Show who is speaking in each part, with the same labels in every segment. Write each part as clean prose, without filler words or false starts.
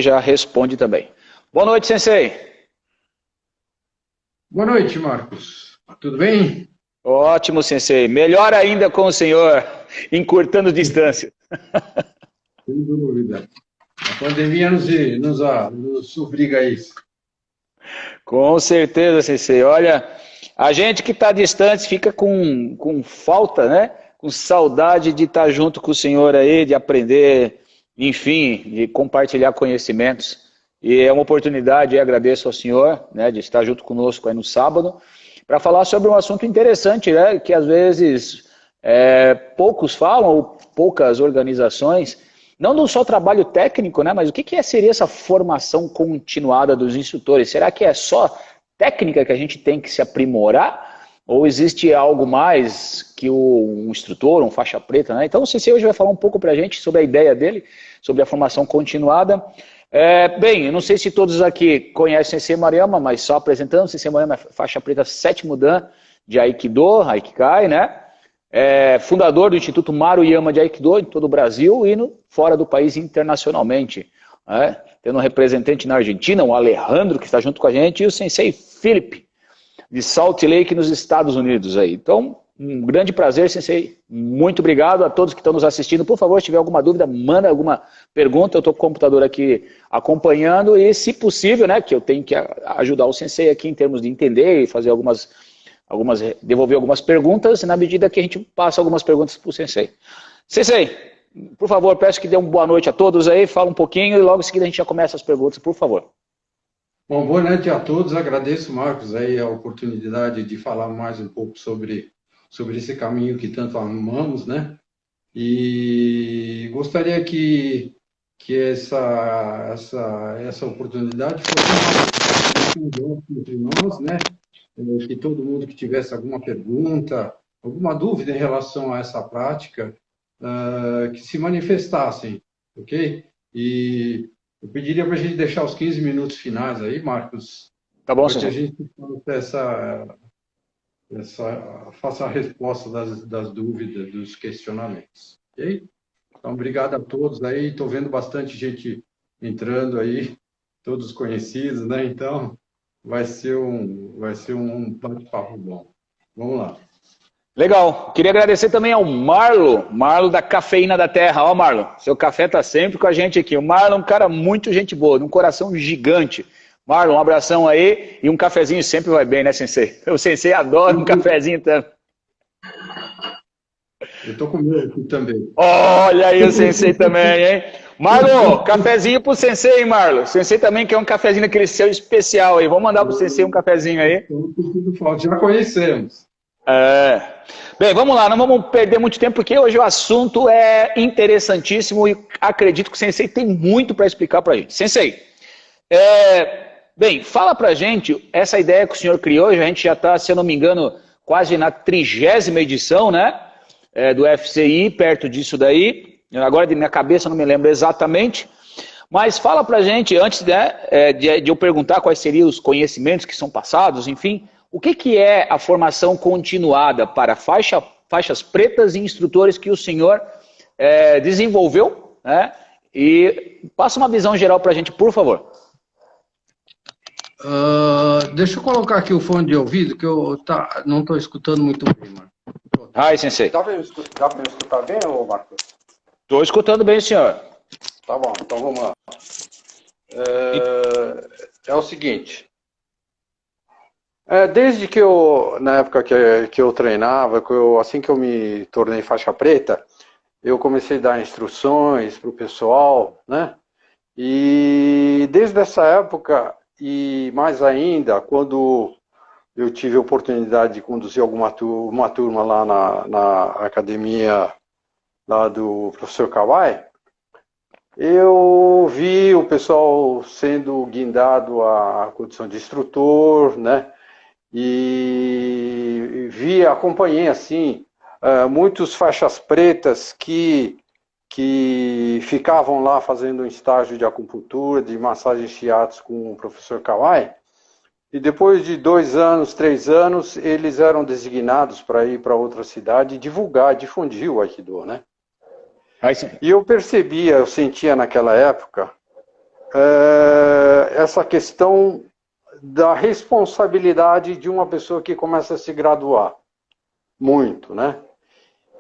Speaker 1: já responde também. Boa noite, Sensei.
Speaker 2: Boa noite, Marcos. Tudo bem?
Speaker 1: Ótimo, Sensei. Melhor ainda com o senhor, encurtando distância.
Speaker 2: Sem dúvida. A pandemia nos obriga a isso.
Speaker 1: Com certeza, Sensei. Olha, a gente que está distante fica com falta, né? Com saudade de estar junto com o senhor aí, de aprender, enfim, de compartilhar conhecimentos. E é uma oportunidade, e agradeço ao senhor, né, de estar junto conosco aí no sábado, para falar sobre um assunto interessante, né, que às vezes poucos falam, ou poucas organizações, não só trabalho técnico, né, mas o que seria essa formação continuada dos instrutores? Será que é só técnica que a gente tem que se aprimorar? Ou existe algo mais que um instrutor, um faixa preta, né? Então o CC hoje vai falar um pouco para a gente sobre a ideia dele, sobre a formação continuada. Bem, eu não sei se todos aqui conhecem o Sensei Maruyama, mas só apresentando, o Sensei Maruyama é faixa preta 7º Dan de Aikido, Aikikai, né? Fundador do Instituto Maruyama de Aikido em todo o Brasil e fora do país internacionalmente. Né? Tendo um representante na Argentina, o Alejandro, que está junto com a gente, e o Sensei Felipe, de Salt Lake, nos Estados Unidos. Aí. Então, um grande prazer, Sensei. Muito obrigado a todos que estão nos assistindo. Por favor, se tiver alguma dúvida, manda alguma pergunta. Eu estou com o computador aqui acompanhando e, se possível, né, que eu tenho que ajudar o Sensei aqui em termos de entender e fazer devolver algumas perguntas, na medida que a gente passa algumas perguntas para o Sensei. Sensei, por favor, peço que dê uma boa noite a todos aí, fala um pouquinho e logo em seguida a gente já começa as perguntas, por favor.
Speaker 2: Bom, boa noite a todos. Agradeço, Marcos, aí a oportunidade de falar mais um pouco sobre esse caminho que tanto amamos, né? E gostaria que essa oportunidade fosse entre nós, né? Que todo mundo que tivesse alguma pergunta, alguma dúvida em relação a essa prática, que se manifestassem, ok? E eu pediria para a gente deixar os 15 minutos finais aí, Marcos,
Speaker 1: Tá bom,
Speaker 2: para que a
Speaker 1: Sensei?
Speaker 2: gente faça a resposta das dúvidas, dos questionamentos, ok? Então, obrigado a todos aí. Estou vendo bastante gente entrando aí, todos conhecidos, né? Então, vai ser um bate-papo bom. Vamos lá.
Speaker 1: Legal. Queria agradecer também ao Marlo da Cafeína da Terra. Ó, Marlo, seu café tá sempre com a gente aqui. O Marlo é um cara muito gente boa, de um coração gigante. Marlo, um abração aí e um cafezinho sempre vai bem, né, Sensei? O Sensei adora um cafezinho também.
Speaker 2: Eu estou com medo aqui também.
Speaker 1: Olha aí o Sensei também, hein? Marlo, cafezinho pro Sensei, hein, Marlo? O Sensei também quer um cafezinho daquele seu especial aí. Vamos mandar pro Sensei um cafezinho aí.
Speaker 2: Já conhecemos.
Speaker 1: Bem, vamos lá, não vamos perder muito tempo, porque hoje o assunto é interessantíssimo e acredito que o Sensei tem muito para explicar para a gente. Sensei, bem, fala para a gente essa ideia que o senhor criou, a gente já está, se eu não me engano, quase na 30ª edição, né, do FCI, perto disso daí, agora de minha cabeça não me lembro exatamente, mas fala para a gente, antes, né, de eu perguntar quais seriam os conhecimentos que são passados, enfim, o que é a formação continuada para faixas pretas e instrutores que o senhor desenvolveu, né? E passa uma visão geral para a gente, por favor.
Speaker 2: Deixa eu colocar aqui o fone de ouvido, que eu não estou escutando muito bem, Marcos.
Speaker 1: Ai, Sensei.
Speaker 2: Dá para me escutar bem, Marcos?
Speaker 1: Estou escutando bem, senhor.
Speaker 2: Tá bom, então vamos lá. É o seguinte... desde que na época que eu treinava, assim que eu me tornei faixa preta, eu comecei a dar instruções para o pessoal, né? E desde essa época, e mais ainda, quando eu tive a oportunidade de conduzir uma turma lá na academia lá do professor Kawai, eu vi o pessoal sendo guindado à condição de instrutor, né? E acompanhei assim muitos faixas pretas que ficavam lá fazendo um estágio de acupuntura, de massagem shiatsu com o professor Kawai, e depois de 2 anos, 3 anos, eles eram designados para ir para outra cidade e difundir o Aikido, né? E eu sentia naquela época essa questão da responsabilidade de uma pessoa que começa a se graduar. Muito, né?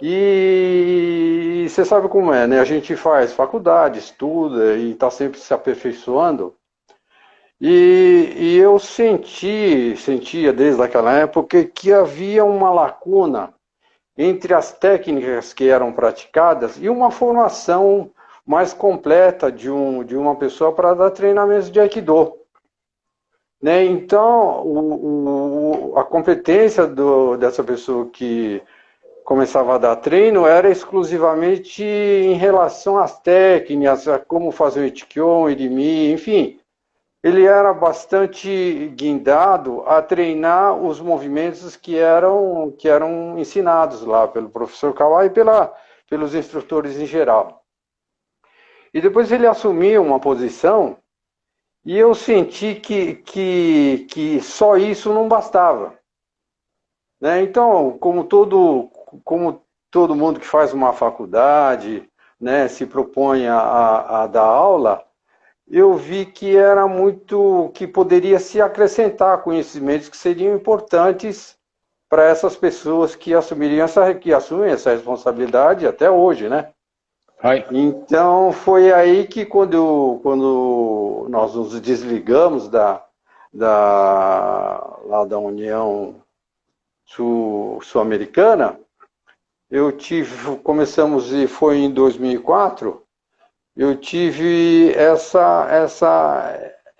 Speaker 2: E você sabe como é, né? A gente faz faculdade, estuda e está sempre se aperfeiçoando. E eu sentia desde aquela época que havia uma lacuna entre as técnicas que eram praticadas e uma formação mais completa de uma pessoa para dar treinamentos de Aikido. Né? Então, a competência dessa pessoa que começava a dar treino era exclusivamente em relação às técnicas, a como fazer o Ichikion, Irimi, enfim. Ele era bastante guindado a treinar os movimentos que eram ensinados lá pelo professor Kawai e pelos instrutores em geral. E depois ele assumiu uma posição e eu senti que só isso não bastava. Né? Então, como todo mundo que faz uma faculdade, né, se propõe a dar aula, eu vi que era muito, que poderia se acrescentar conhecimentos que seriam importantes para essas pessoas que assumem essa responsabilidade até hoje, né? Então foi aí que quando nós nos desligamos lá da União Sul-Americana, começamos e foi em 2004, eu tive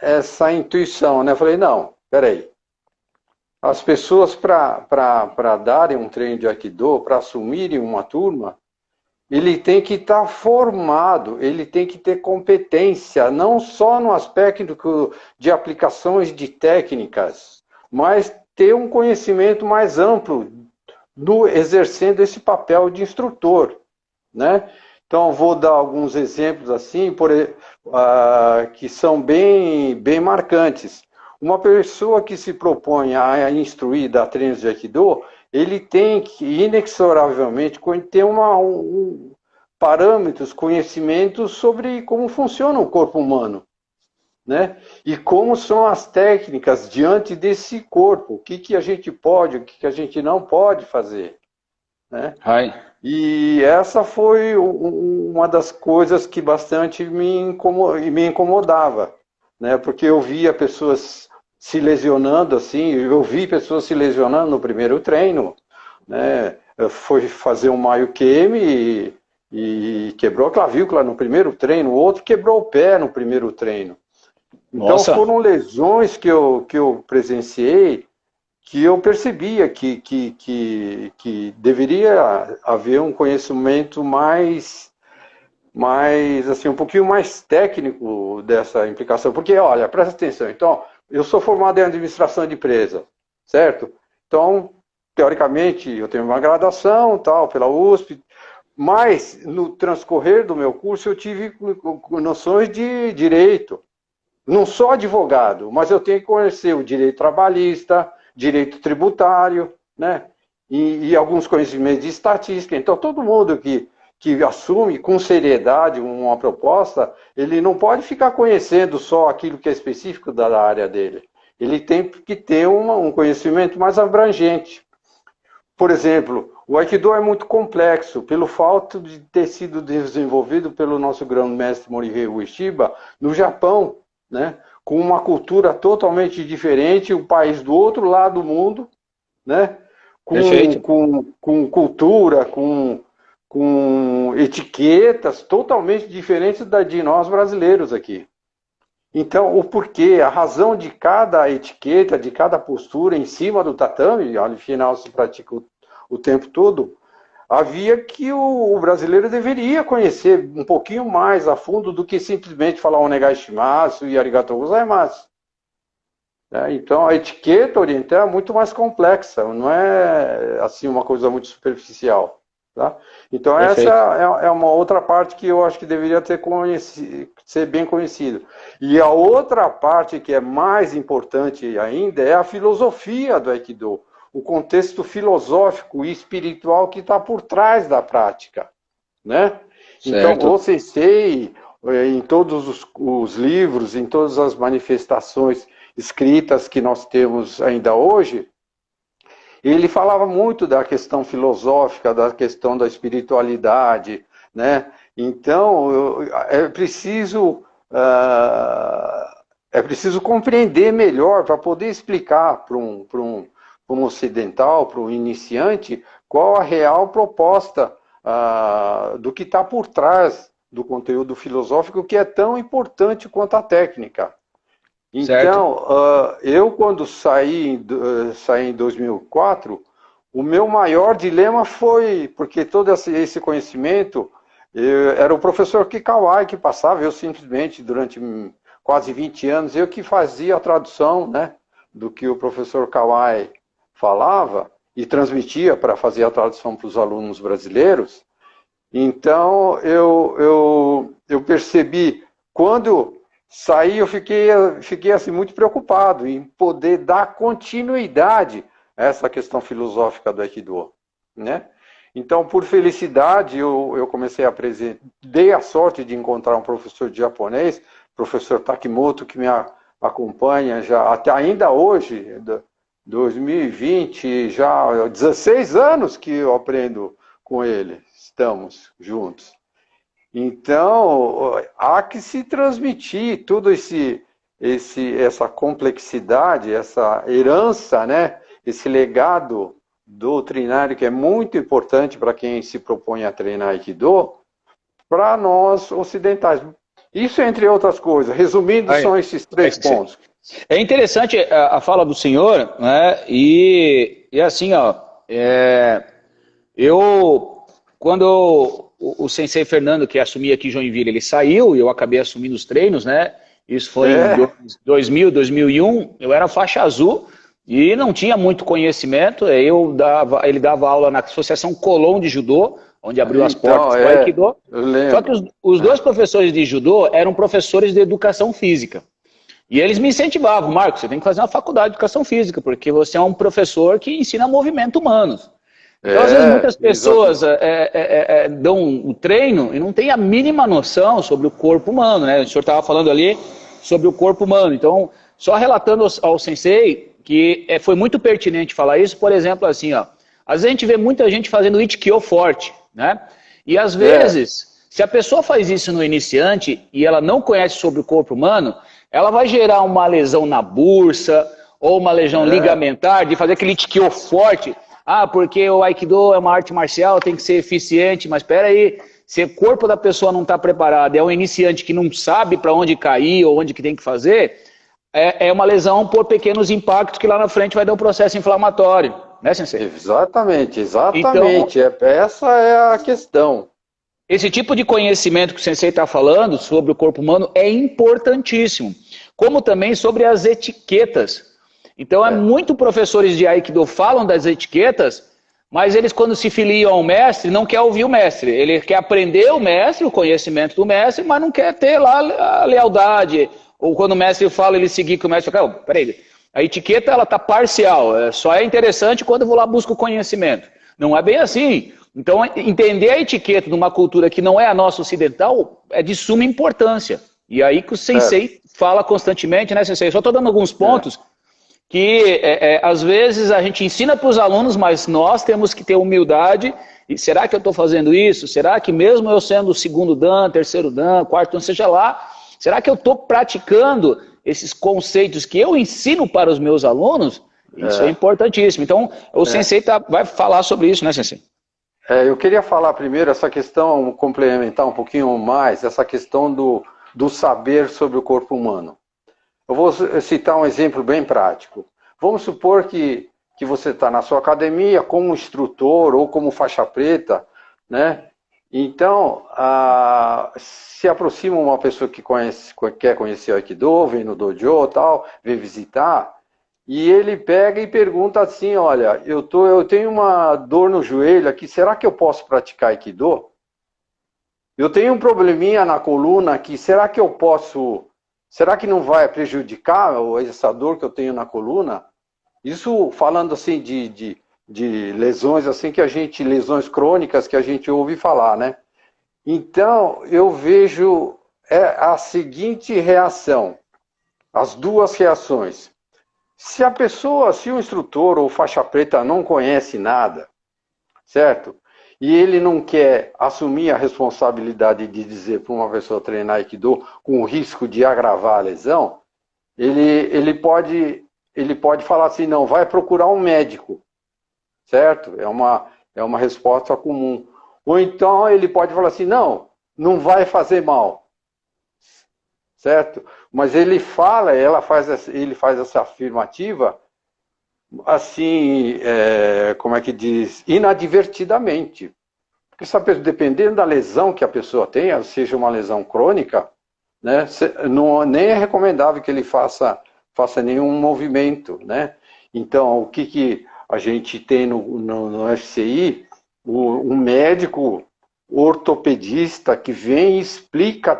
Speaker 2: essa intuição, né? Falei, não, peraí. As pessoas para darem um treino de Aikido, para assumirem uma turma, ele tem que estar formado, ele tem que ter competência, não só no aspecto de aplicações de técnicas, mas ter um conhecimento mais amplo exercendo esse papel de instrutor, né? Então, vou dar alguns exemplos assim, que são bem marcantes. Uma pessoa que se propõe a instruir, dar treinos de Aikido, ele tem que, inexoravelmente, ter parâmetros, conhecimentos sobre como funciona o corpo humano, né? E como são as técnicas diante desse corpo, o que a gente pode, o que a gente não pode fazer, né? E essa foi uma das coisas que bastante me incomodava, né? Porque eu via pessoas se lesionando assim, eu vi pessoas se lesionando no primeiro treino, né? Foi fazer um Maio Kemi e quebrou a clavícula no primeiro treino, o outro quebrou o pé no primeiro treino. Então Nossa. Foram lesões que eu presenciei, que eu percebia que deveria haver um conhecimento mais assim, um pouquinho mais técnico dessa implicação. Porque, olha, presta atenção, então, eu sou formado em administração de empresa, certo? Então, teoricamente, eu tenho uma graduação, tal, pela USP, mas no transcorrer do meu curso eu tive noções de direito. Não sou advogado, mas eu tenho que conhecer o direito trabalhista, direito tributário, né? E alguns conhecimentos de estatística. Então, todo mundo que assume com seriedade uma proposta, ele não pode ficar conhecendo só aquilo que é específico da área dele. Ele tem que ter um conhecimento mais abrangente. Por exemplo, o Aikido é muito complexo, pelo fato de ter sido desenvolvido pelo nosso grão-mestre Morihei Ueshiba no Japão, né? Com uma cultura totalmente diferente, um país do outro lado do mundo, né? Com cultura, com etiquetas totalmente diferentes da de nós brasileiros aqui. Então, o porquê, a razão de cada etiqueta, de cada postura em cima do tatame, afinal se pratica o tempo todo, havia que o brasileiro deveria conhecer um pouquinho mais a fundo do que simplesmente falar onegai shimasu e arigatou gozaimasu. Então, a etiqueta oriental é muito mais complexa, não é assim uma coisa muito superficial. Tá? Então, Perfeito. Essa é uma outra parte que eu acho que deveria ser bem conhecida. E a outra parte que é mais importante ainda é a filosofia do Aikido, o contexto filosófico e espiritual que está por trás da prática, né? Então, o sensei em todos os livros, em todas as manifestações escritas que nós temos ainda hoje, ele falava muito da questão filosófica, da questão da espiritualidade, né? Então, é preciso compreender melhor para poder explicar para um ocidental, para um iniciante, qual a real proposta do que está por trás do conteúdo filosófico, que é tão importante quanto a técnica. Então, eu quando saí em 2004, o meu maior dilema foi, porque todo esse conhecimento, era o professor Kikawai que passava, eu simplesmente, durante quase 20 anos, eu que fazia a tradução, né, do que o professor Kawai falava e transmitia para fazer a tradução para os alunos brasileiros. Então, eu percebi, quando saí, eu fiquei assim, muito preocupado em poder dar continuidade a essa questão filosófica do Aikido, né? Então, por felicidade, eu comecei a dei a sorte de encontrar um professor de japonês, professor Takimoto, que me acompanha já até ainda hoje, 2020, já 16 anos que eu aprendo com ele, estamos juntos. Então, há que se transmitir tudo essa complexidade, essa herança, né? Esse legado doutrinário que é muito importante para quem se propõe a treinar Aikido, para nós ocidentais. Isso, entre outras coisas. Resumindo, são esses 3 pontos.
Speaker 1: É interessante a fala do senhor, né? E assim, ó, quando o Sensei Fernando, que assumia aqui em Joinville, ele saiu e eu acabei assumindo os treinos, né? Isso foi em 2000, 2001, eu era faixa azul e não tinha muito conhecimento. Ele dava aula na Associação Colón de Judô, onde abriu as portas para o Aikido. Só que os 2 professores de Judô eram professores de educação física. E eles me incentivavam: Marcos, você tem que fazer uma faculdade de educação física, porque você é um professor que ensina movimento humano. Então, às vezes, muitas pessoas dão o treino e não têm a mínima noção sobre o corpo humano, né? O senhor estava falando ali sobre o corpo humano. Então, só relatando ao sensei, que foi muito pertinente falar isso, por exemplo, assim, ó, às vezes a gente vê muita gente fazendo Ichikyo forte, né? E às vezes, se a pessoa faz isso no iniciante e ela não conhece sobre o corpo humano, ela vai gerar uma lesão na bursa ou uma lesão ligamentar de fazer aquele Ichikyo forte. Ah, porque o Aikido é uma arte marcial, tem que ser eficiente, mas espera aí, se o corpo da pessoa não está preparado, é um iniciante que não sabe para onde cair ou onde que tem que fazer, é uma lesão por pequenos impactos que lá na frente vai dar um processo inflamatório, né, sensei?
Speaker 2: Exatamente. Então, essa é a questão.
Speaker 1: Esse tipo de conhecimento que o sensei está falando sobre o corpo humano é importantíssimo, como também sobre as etiquetas. Então, muitos professores de Aikido falam das etiquetas, mas eles, quando se filiam ao mestre, não quer ouvir o mestre. Ele quer aprender o mestre, o conhecimento do mestre, mas não quer ter lá a lealdade. Ou quando o mestre fala, ele seguir que o mestre fala: oh, peraí, a etiqueta ela está parcial, só é interessante quando eu vou lá buscar o conhecimento. Não é bem assim. Então, entender a etiqueta de uma cultura que não é a nossa ocidental é de suma importância. E aí que o sensei fala constantemente, né, sensei? Só estou dando alguns pontos que às vezes a gente ensina para os alunos, mas nós temos que ter humildade. E será que eu estou fazendo isso? Será que mesmo eu sendo o 2º Dan, 3º Dan, 4º Dan, seja lá, será que eu estou praticando esses conceitos que eu ensino para os meus alunos? Isso é importantíssimo. Então, o sensei vai falar sobre isso, né, sensei?
Speaker 2: Eu queria falar primeiro essa questão, complementar um pouquinho mais, essa questão do saber sobre o corpo humano. Eu vou citar um exemplo bem prático. Vamos supor que você está na sua academia como instrutor ou como faixa preta, né? Então, se aproxima uma pessoa que quer conhecer o Aikido, vem no dojo e tal, vem visitar, e ele pega e pergunta assim: olha, eu tenho uma dor no joelho aqui, será que eu posso praticar Aikido? Eu tenho um probleminha na coluna aqui, será que eu posso... Será que não vai prejudicar essa dor que eu tenho na coluna? Isso falando assim de lesões assim lesões crônicas que a gente ouve falar, né? Então, eu vejo é a seguinte reação, as duas reações. Se a pessoa, se o instrutor ou faixa preta não conhece nada, certo? E ele não quer assumir a responsabilidade de dizer para uma pessoa treinar Aikido com o risco de agravar a lesão, ele pode falar assim, não, vai procurar um médico, certo? É uma resposta comum. Ou então ele pode falar assim, não vai fazer mal, certo? Mas ele faz essa afirmativa assim, como é que diz, inadvertidamente. Porque sabe, dependendo da lesão que a pessoa tenha, seja uma lesão crônica, né, nem é recomendável que ele faça nenhum movimento, né? Então, o que a gente tem no FCI? Um médico ortopedista que vem e explica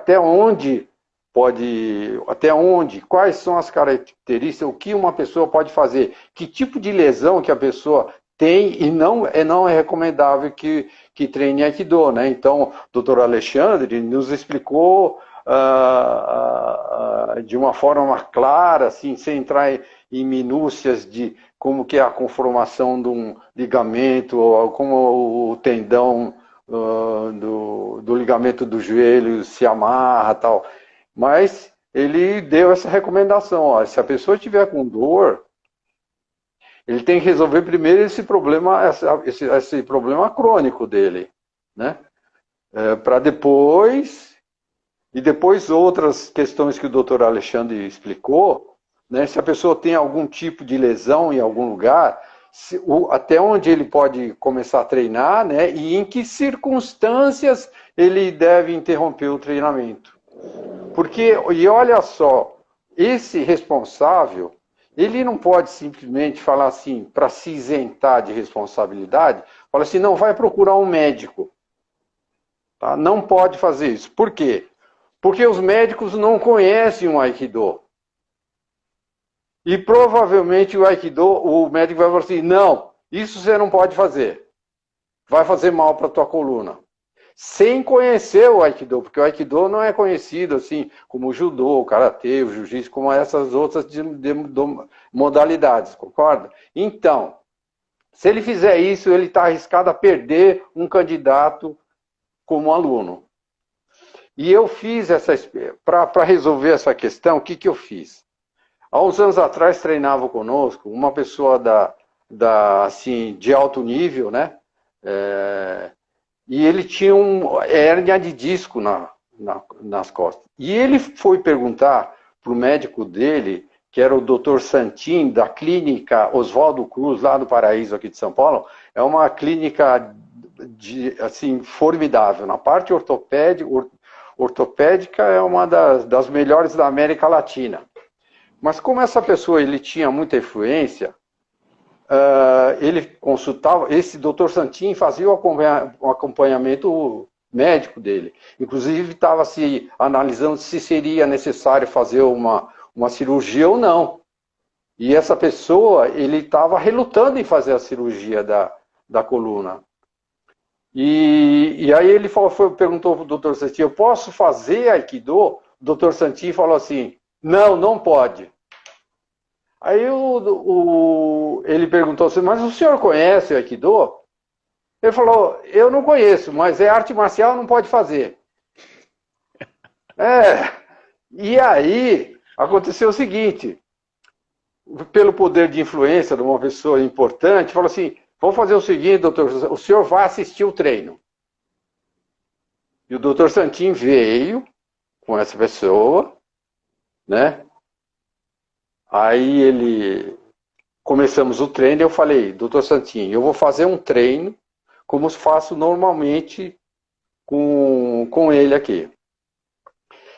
Speaker 2: quais são as características, o que uma pessoa pode fazer, que tipo de lesão que a pessoa tem, e não é recomendável que treine Aikido, né? Então, o Dr. Alexandre nos explicou de uma forma clara, assim, sem entrar em minúcias de como que é a conformação de um ligamento, ou como o tendão do ligamento do joelho se amarra, tal. Mas ele deu essa recomendação, ó, se a pessoa estiver com dor, ele tem que resolver primeiro esse problema crônico dele, né? Para depois outras questões que o doutor Alexandre explicou, né? Se a pessoa tem algum tipo de lesão em algum lugar, até onde ele pode começar a treinar, né? E em que circunstâncias ele deve interromper o treinamento. Porque, e olha só, esse responsável, ele não pode simplesmente falar assim, para se isentar de responsabilidade, fala assim, não, vai procurar um médico. Tá? Não pode fazer isso. Por quê? Porque os médicos não conhecem o Aikido. E provavelmente o médico vai falar assim, não, isso você não pode fazer. Vai fazer mal para a tua coluna. Sem conhecer o Aikido, porque o Aikido não é conhecido assim como o Judô, o Karatê, o Jiu-Jitsu, como essas outras modalidades, concorda? Então, se ele fizer isso, ele está arriscado a perder um candidato como aluno. E eu fiz para resolver essa questão, o que eu fiz? Há uns anos atrás treinava conosco uma pessoa assim, de alto nível, né? E ele tinha uma hérnia de disco nas costas. E ele foi perguntar para o médico dele, que era o Dr. Santin, da clínica Oswaldo Cruz, lá do Paraíso, aqui de São Paulo. É uma clínica assim, formidável. Na parte ortopédica é uma das melhores da América Latina. Mas como essa pessoa ele tinha muita influência, ele consultava, esse Dr. Santin fazia o acompanhamento médico dele. Inclusive estava se analisando se seria necessário fazer uma cirurgia ou não. E essa pessoa, ele estava relutando em fazer a cirurgia da coluna. E aí ele perguntou para o Dr. Santin, eu posso fazer Aikido? O Dr. Santin falou assim, não pode. Aí ele perguntou assim, mas o senhor conhece o Aikido? Ele falou, eu não conheço, mas é arte marcial, não pode fazer. E aí aconteceu o seguinte, pelo poder de influência de uma pessoa importante, falou assim, vamos fazer o seguinte, doutor, o senhor vai assistir o treino. E o doutor Santin veio com essa pessoa, né? Aí começamos o treino e eu falei, doutor Santin, eu vou fazer um treino como faço normalmente com ele aqui.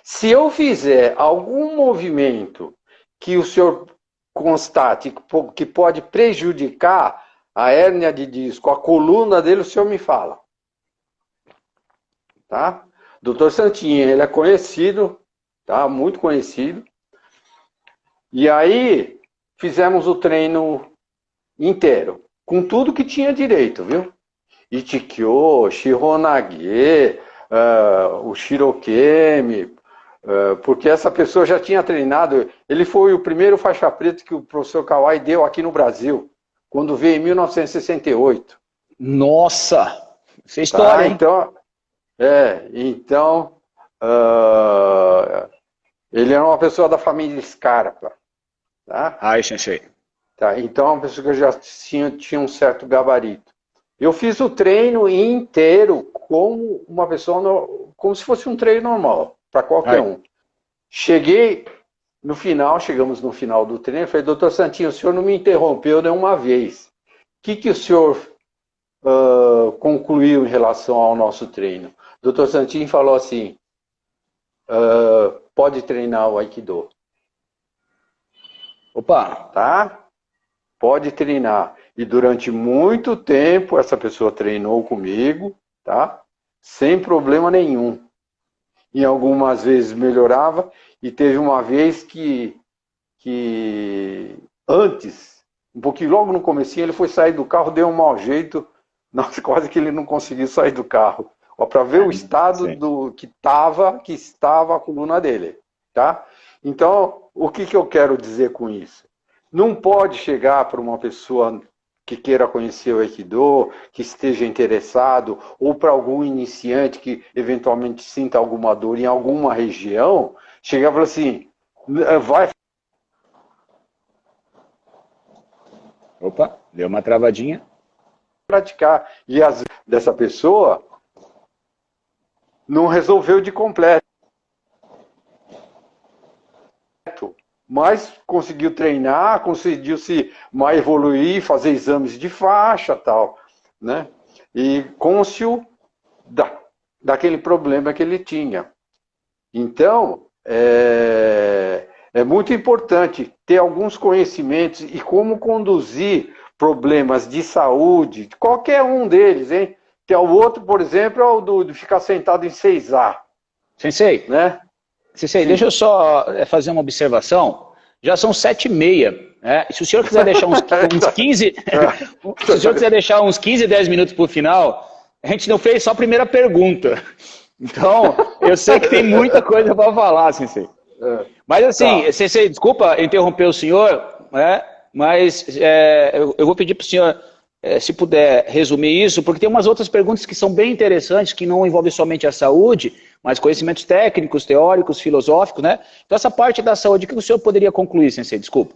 Speaker 2: Se eu fizer algum movimento que o senhor constate que pode prejudicar a hérnia de disco, a coluna dele, o senhor me fala. Tá? Doutor Santin, ele é conhecido, tá? Muito conhecido. E aí, fizemos o treino inteiro, com tudo que tinha direito, viu? Ichikyo, Shihonage, o Shirokemi, Porque essa pessoa já tinha treinado, ele foi o primeiro faixa preta que o professor Kawai deu aqui no Brasil, quando veio em 1968.
Speaker 1: Nossa! Isso é
Speaker 2: Tá?
Speaker 1: história, hein?
Speaker 2: Então, ele era uma pessoa da família Scarpa. Tá?
Speaker 1: Ai, sensei.
Speaker 2: Tá? Então, é uma pessoa que já tinha um certo gabarito. Eu fiz o treino inteiro como uma pessoa, como se fosse um treino normal, para qualquer um. Chegamos no final do treino, eu falei, doutor Santinho, o senhor não me interrompeu nenhuma vez. O que o senhor concluiu em relação ao nosso treino? O doutor Santinho falou assim, pode treinar o Aikido.
Speaker 1: Opa!
Speaker 2: Tá? Pode treinar. E durante muito tempo essa pessoa treinou comigo, tá? Sem problema nenhum. E algumas vezes melhorava, e teve uma vez que antes, um pouquinho logo no comecinho, ele foi sair do carro, deu um mau jeito, nossa, quase que ele não conseguiu sair do carro. Para ver o estado que estava a coluna dele, tá? Então, o que eu quero dizer com isso? Não pode chegar para uma pessoa que queira conhecer o Aikido, que esteja interessado, ou para algum iniciante que eventualmente sinta alguma dor em alguma região, chegar e falar assim, vai
Speaker 1: Opa, deu uma travadinha.
Speaker 2: praticar. E às vezes dessa pessoa não resolveu de completo, mas conseguiu treinar, conseguiu se mais evoluir, fazer exames de faixa tal, né? E cônscio daquele problema que ele tinha. Então, é muito importante ter alguns conhecimentos e como conduzir problemas de saúde, de qualquer um deles, hein? Que é o outro, por exemplo, é o de ficar sentado em 6A.
Speaker 1: Sensei,
Speaker 2: Né?
Speaker 1: Sensei, deixa eu só fazer uma observação. Já são 7h30, né? Se o senhor quiser deixar uns 15... se o senhor quiser deixar uns 15, 10 minutos para o final, a gente não fez só a primeira pergunta. Então, eu sei que tem muita coisa para falar, Sensei. Mas assim, tá. Sensei, desculpa interromper o senhor, né? Mas eu vou pedir para o senhor, se puder resumir isso, porque tem umas outras perguntas que são bem interessantes, que não envolvem somente a saúde, mas conhecimentos técnicos, teóricos, filosóficos, né? Então essa parte da saúde, o que o senhor poderia concluir, Sensei? Desculpa.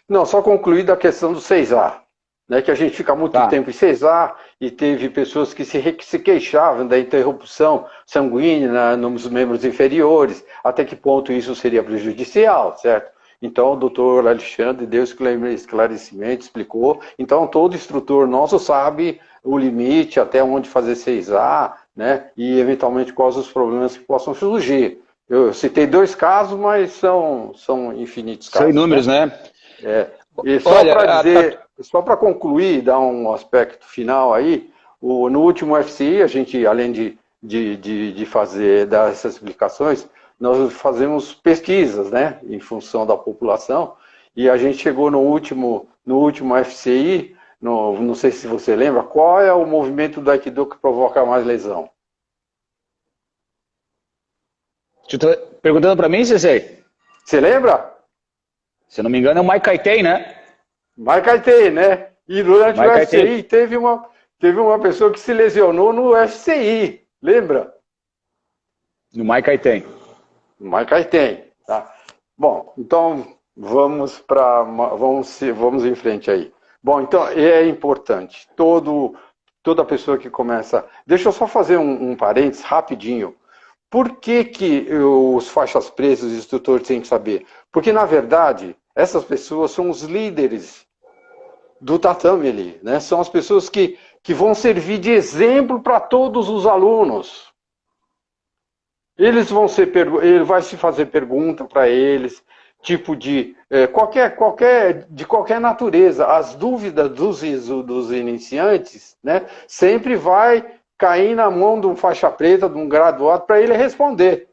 Speaker 2: Não, só concluir da questão do 6A, né? Que a gente fica muito tempo em 6A e teve pessoas que se queixavam da interrupção sanguínea nos membros inferiores, até que ponto isso seria prejudicial, certo? Então o doutor Alexandre deu esclarecimento, explicou. Então todo instrutor nosso sabe o limite, até onde fazer 6A, né? E eventualmente quais os problemas que possam surgir. Eu citei 2 casos, mas são infinitos casos.
Speaker 1: São inúmeros, né?
Speaker 2: E só para dizer, só para concluir, dar um aspecto final aí, no último FCI, a gente, além de dar essas explicações, nós fazemos pesquisas, né, em função da população, e a gente chegou no último FCI, não sei se você lembra, qual é o movimento do Aikido que provoca mais lesão?
Speaker 1: Perguntando para mim, Sensei?
Speaker 2: Você lembra?
Speaker 1: Se eu não me engano, é o Maikai Ten, né?
Speaker 2: Maikai Ten, né? E durante o FCI teve uma pessoa que se lesionou no FCI, lembra?
Speaker 1: No Maikai Ten.
Speaker 2: No Maikai Ten, tá? Bom, então vamos em frente aí. Bom, então é importante, toda pessoa que começa... Deixa eu só fazer um parênteses rapidinho. Por que os faixas pretas, os instrutores têm que saber? Porque, na verdade, essas pessoas são os líderes do tatame ali, né? São as pessoas que vão servir de exemplo para todos os alunos. Ele vai se fazer pergunta para eles, tipo de qualquer natureza. As dúvidas dos iniciantes, né, sempre vai cair na mão de um faixa preta, de um graduado, para ele responder,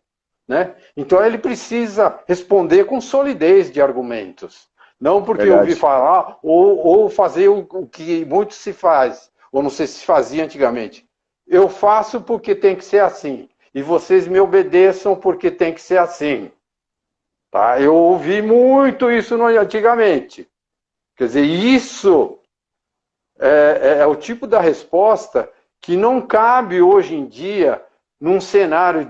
Speaker 2: né? Então ele precisa responder com solidez de argumentos. Não porque eu ouvi falar, ou fazer o que muito se faz, ou não sei se fazia antigamente. Eu faço porque tem que ser assim. e vocês me obedeçam porque tem que ser assim. Tá? Eu ouvi muito isso antigamente. Quer dizer, isso é o tipo da resposta que não cabe hoje em dia num cenário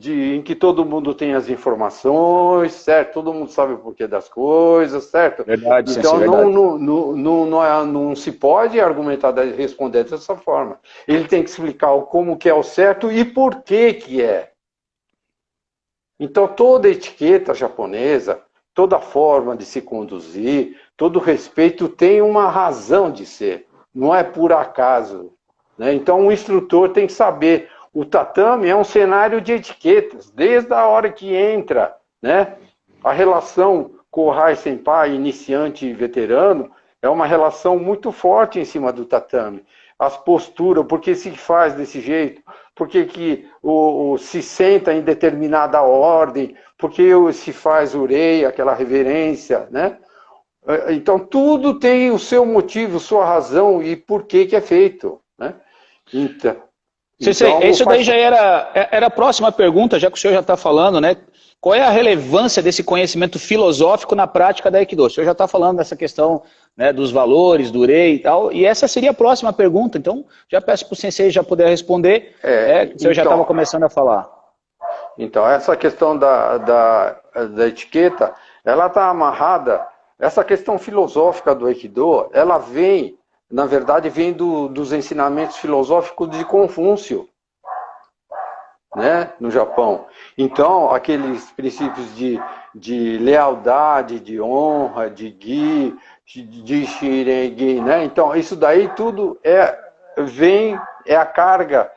Speaker 2: em que todo mundo tem as informações, certo? Todo mundo sabe o porquê das coisas, certo?
Speaker 1: Verdade,
Speaker 2: Então
Speaker 1: Sensei, verdade.
Speaker 2: não se pode argumentar responder dessa forma. Ele tem que explicar como que é o certo e por que que é. Então toda etiqueta japonesa, toda forma de se conduzir, todo respeito tem uma razão de ser, não é por acaso. Né? Então o instrutor tem que saber. O tatame é um cenário de etiquetas, desde a hora que entra, né? A relação Kohai Senpai, iniciante e veterano, é uma relação muito forte em cima do tatame. As posturas, por que se faz desse jeito? Por que se senta em determinada ordem? Por que se faz urei, aquela reverência, né? Então, tudo tem o seu motivo, sua razão e por que é feito, né? Então,
Speaker 1: Sensei, isso daí já era a próxima pergunta, já que o senhor já está falando, né? Qual é a relevância desse conhecimento filosófico na prática da Aikido? O senhor já está falando dessa questão, né, dos valores, do Rei e tal, e essa seria a próxima pergunta, então já peço para o Sensei já poder responder, o senhor já estava começando a falar.
Speaker 2: Então, essa questão da etiqueta, ela está amarrada, essa questão filosófica do Aikido, ela vem, na verdade, vem dos ensinamentos filosóficos de Confúcio, né, no Japão. Então, aqueles princípios de lealdade, de honra, de gi, de shiregi, né? Então, isso daí tudo é a carga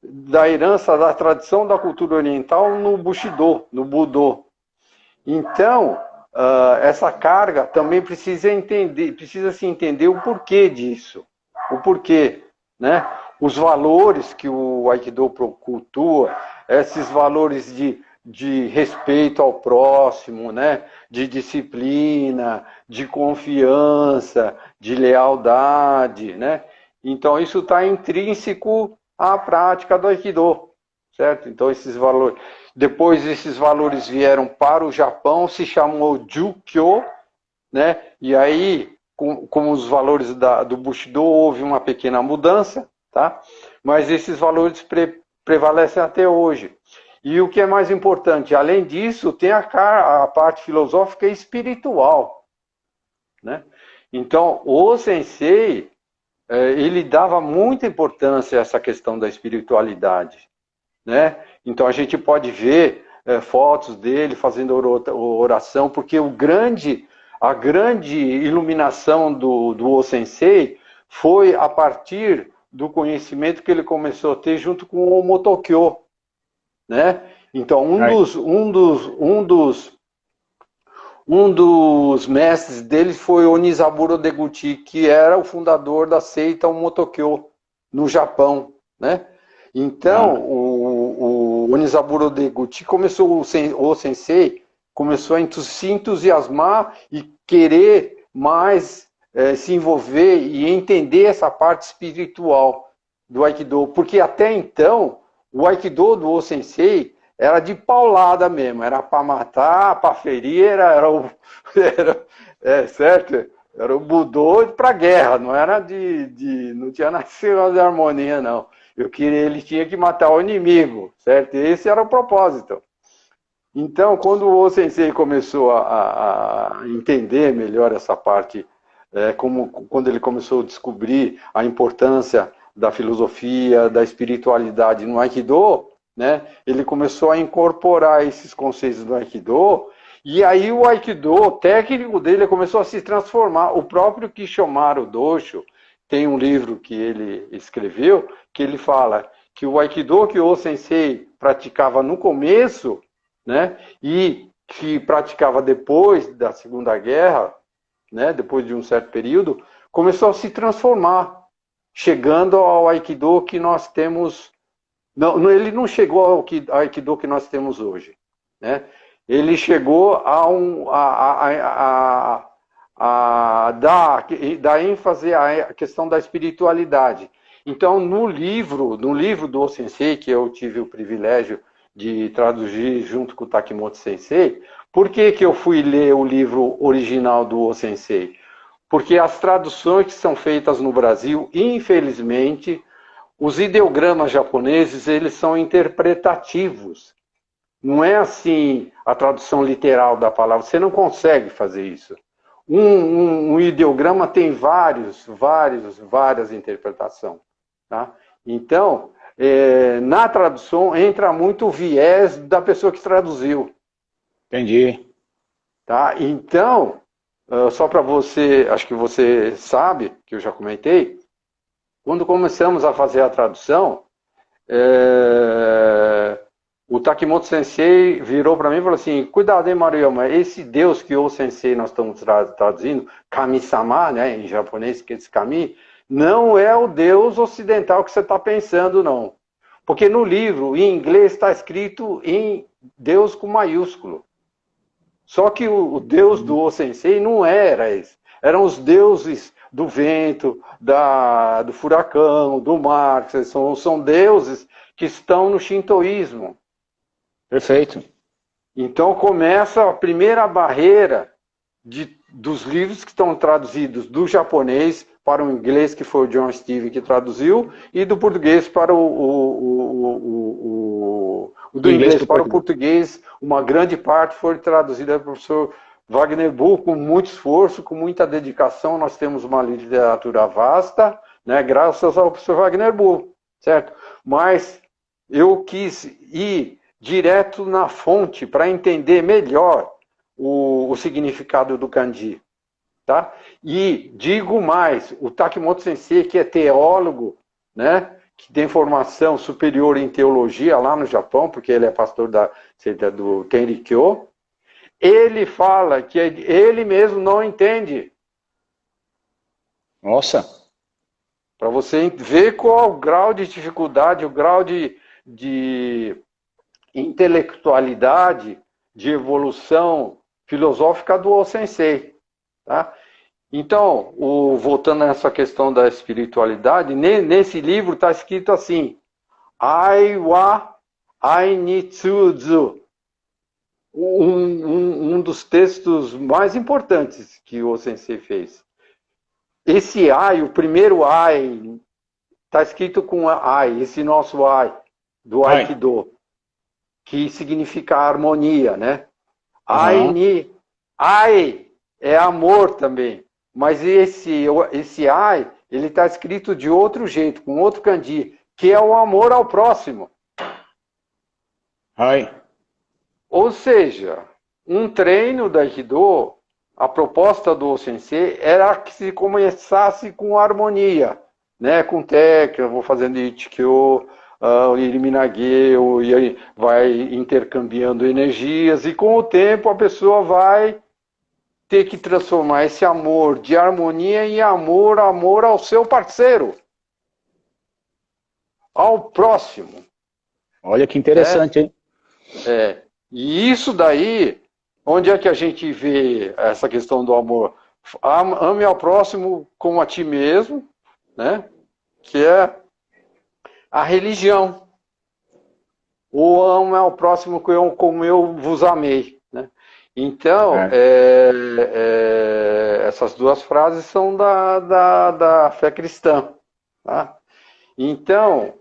Speaker 2: da herança, da tradição da cultura oriental no Bushido, no Budô. Então, essa carga também precisa se entender o porquê disso. O porquê, né? Os valores que o Aikido cultua, esses valores de respeito ao próximo, né? De disciplina, de confiança, de lealdade, né? Então, isso está intrínseco à prática do Aikido, certo? Então, esses valores... Depois, esses valores vieram para o Japão, se chamou Jukyo, né? E aí, como os valores do Bushido, houve uma pequena mudança, tá? Mas esses valores prevalecem até hoje. E o que é mais importante, além disso, tem a parte filosófica e espiritual, né? Então, o sensei, ele dava muita importância a essa questão da espiritualidade, né? Então, a gente pode ver fotos dele fazendo oração, porque a grande iluminação do O-sensei foi a partir do conhecimento que ele começou a ter junto com o Motokyo, né? Então, um dos mestres dele foi Onizaburo Deguchi, que era o fundador da seita Motokyo no Japão, né? Então, o Onizaburo Deguchi o sensei começou a se entusiasmar e querer mais se envolver e entender essa parte espiritual do Aikido, porque até então o Aikido do O-sensei era de paulada mesmo, era para matar, para ferir, certo? Era o Budô para guerra, não era não tinha nada de harmonia, não. Ele tinha que matar o inimigo, certo? Esse era o propósito. Então, quando o O-sensei começou a entender melhor essa parte, quando ele começou a descobrir a importância da filosofia, da espiritualidade no Aikido, né, ele começou a incorporar esses conceitos do Aikido, e aí o Aikido, o técnico dele, começou a se transformar. O próprio Kishomaru Dosho tem um livro que ele escreveu, que ele fala que o Aikido que o sensei praticava no começo, né, e que praticava depois da Segunda Guerra, né, depois de um certo período, começou a se transformar, chegando ao Aikido que nós temos. Não, ele não chegou ao Aikido que nós temos hoje, né? Ele chegou a dar ênfase à questão da espiritualidade. Então, no livro do Sensei, que eu tive o privilégio de traduzir junto com o Takimoto Sensei, por que eu fui ler o livro original do Sensei? Porque as traduções que são feitas no Brasil, infelizmente, os ideogramas japoneses, eles são interpretativos. Não é assim a tradução literal da palavra, você não consegue fazer isso. Um ideograma tem várias interpretações. Tá? Então, na tradução entra muito o viés da pessoa que traduziu.
Speaker 1: Entendi.
Speaker 2: Tá? Então, só para você, acho que você sabe, que eu já comentei, quando começamos a fazer a tradução, o Takimoto Sensei virou para mim e falou assim, cuidado, hein, Maruyama, esse Deus que o Sensei nós estamos traduzindo, Kami-sama, né, em japonês, que é esse Kami, não é o Deus ocidental que você está pensando, não. Porque no livro, em inglês, está escrito em Deus com maiúsculo. Só que o Deus do Sensei não era esse. Eram os deuses do vento, do furacão, do mar. São deuses que estão no shintoísmo.
Speaker 1: Perfeito.
Speaker 2: Então começa a primeira barreira dos livros que estão traduzidos do japonês para o inglês, que foi o John Steve que traduziu, e do português para do inglês para o português. Uma grande parte foi traduzida pelo professor Wagner Bull, com muito esforço, com muita dedicação. Nós temos uma literatura vasta, né, graças ao professor Wagner Bull, certo? Mas eu quis ir direto na fonte para entender melhor o significado do kanji. Tá? E digo mais, o Takimoto Sensei, que é teólogo, né, que tem formação superior em teologia lá no Japão, porque ele é pastor do Tenrikyo, ele fala que ele mesmo não entende.
Speaker 1: Nossa!
Speaker 2: Para você ver qual o grau de dificuldade, o grau de intelectualidade, de evolução filosófica do Sensei. Tá? Então, voltando a essa questão da espiritualidade, nesse livro está escrito assim, Ai wa Ainitsuzu, um dos textos mais importantes que o Sensei fez. Esse ai, o primeiro ai, está escrito com ai, esse nosso ai, do Aikido, que significa harmonia, né? Ai é amor também. Mas esse ai, ele está escrito de outro jeito, com outro kanji, que é o amor ao próximo.
Speaker 1: Ai.
Speaker 2: Ou seja, um treino da Aikido, a proposta do Sensei era que se começasse com harmonia, né? Com técnica, vou fazendo Ichikyo, Iriminage, e aí vai intercambiando energias, e com o tempo a pessoa vai ter que transformar esse amor de harmonia em amor ao seu parceiro, ao próximo.
Speaker 1: Olha que interessante, hein?
Speaker 2: E isso daí, onde é que a gente vê essa questão do amor? Ame ao próximo como a ti mesmo, né? Que é a religião. Ou ame ao próximo como eu vos amei, né? Então, essas duas frases são da fé cristã. Tá? Então,